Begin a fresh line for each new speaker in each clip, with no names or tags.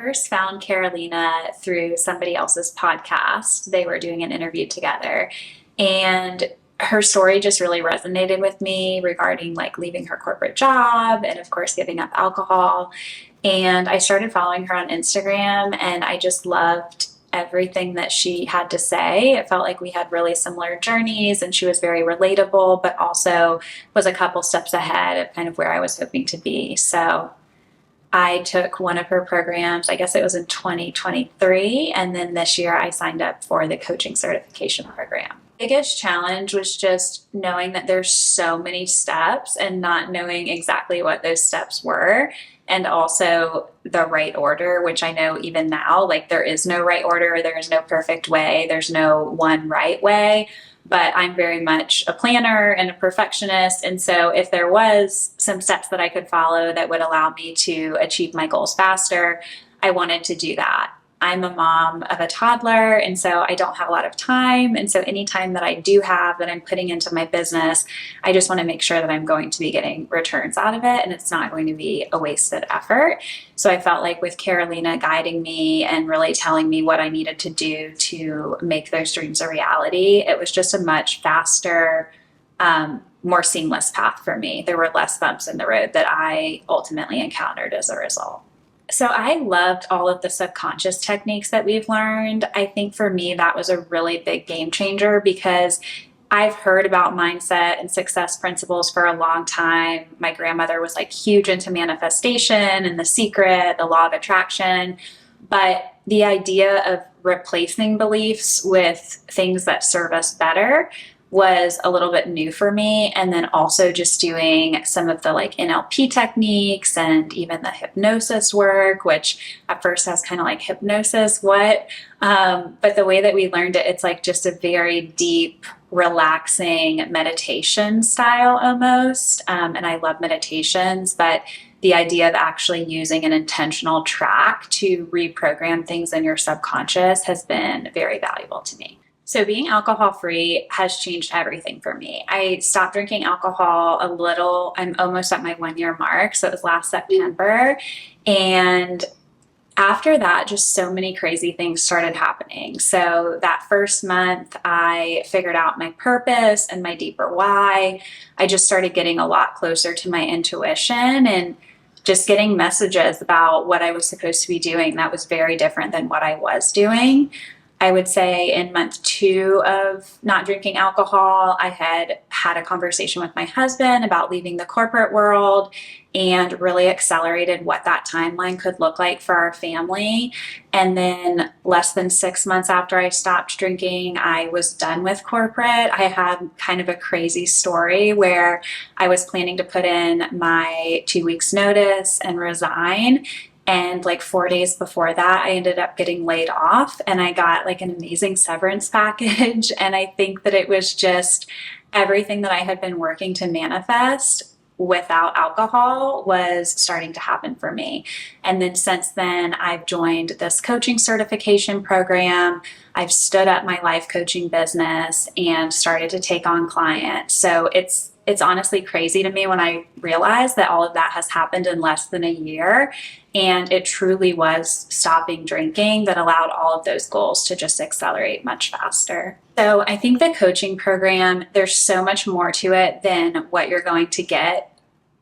first found Karolina through somebody else's podcast. They were doing an interview together, and her story just really resonated with me regarding like leaving her corporate job and, of course, giving up alcohol. And I started following her on Instagram, and I just loved everything that she had to say. It felt like we had really similar journeys, and she was very relatable, but also was a couple steps ahead of kind of where I was hoping to be. So I took one of her programs, I guess it was in 2023, and then this year I signed up for the coaching certification program. Biggest challenge was just knowing that there's so many steps and not knowing exactly what those steps were, and also the right order, which I know even now, like there is no right order, there is no perfect way, there's no one right way. But I'm very much a planner and a perfectionist. And so if there was some steps that I could follow that would allow me to achieve my goals faster, I wanted to do that. I'm a mom of a toddler, and so I don't have a lot of time. And so any time that I do have that I'm putting into my business, I just want to make sure that I'm going to be getting returns out of it and it's not going to be a wasted effort. So I felt like with Karolina guiding me and really telling me what I needed to do to make those dreams a reality, it was just a much faster, more seamless path for me. There were less bumps in the road that I ultimately encountered as a result. So I loved all of the subconscious techniques that we've learned. I think for me, that was a really big game changer because I've heard about mindset and success principles for a long time. My grandmother was like huge into manifestation and The Secret, the law of attraction. But the idea of replacing beliefs with things that serve us better was a little bit new for me. And then also just doing some of the like NLP techniques and even the hypnosis work, which at first sounds kind of like hypnosis, what? But the way that we learned it, it's like just a very deep, relaxing meditation style almost. And I love meditations, but the idea of actually using an intentional track to reprogram things in your subconscious has been very valuable to me. So being alcohol free has changed everything for me. I stopped drinking alcohol I'm almost at my 1 year mark. So it was last September. And after that, just so many crazy things started happening. So that first month, I figured out my purpose and my deeper why. I just started getting a lot closer to my intuition and just getting messages about what I was supposed to be doing that was very different than what I was doing. I would say in month 2 of not drinking alcohol, I had a conversation with my husband about leaving the corporate world and really accelerated what that timeline could look like for our family. And then less than 6 months after I stopped drinking, I was done with corporate. I had kind of a crazy story where I was planning to put in my 2 weeks notice and resign. And like 4 days before that, I ended up getting laid off and I got like an amazing severance package. And I think that it was just everything that I had been working to manifest without alcohol was starting to happen for me. And then since then, I've joined this coaching certification program. I've stood up my life coaching business and started to take on clients. So it's honestly crazy to me when I realize that all of that has happened in less than a year. And it truly was stopping drinking that allowed all of those goals to just accelerate much faster. So I think the coaching program, there's so much more to it than what you're going to get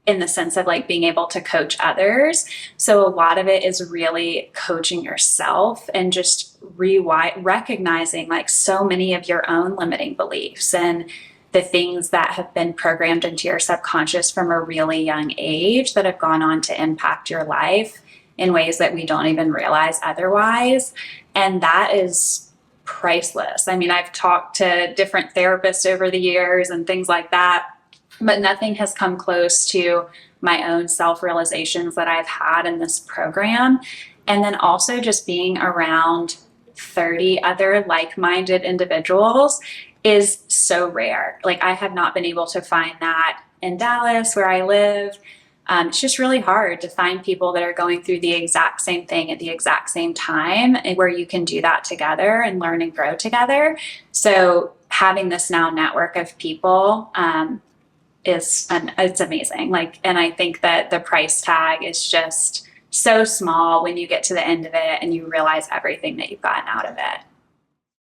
in the sense of like being able to coach others. So a lot of it is really coaching yourself and just recognizing like so many of your own limiting beliefs and the things that have been programmed into your subconscious from a really young age that have gone on to impact your life in ways that we don't even realize otherwise. And that is priceless. I mean, I've talked to different therapists over the years and things like that, but nothing has come close to my own self-realizations that I've had in this program. And then also just being around 30 other like-minded individuals is so rare. Like I have not been able to find that in Dallas where I live. It's just really hard to find people that are going through the exact same thing at the exact same time and where you can do that together and learn and grow together. So having this now network of people it's amazing. And I think that the price tag is just so small when you get to the end of it and you realize everything that you've gotten out of it.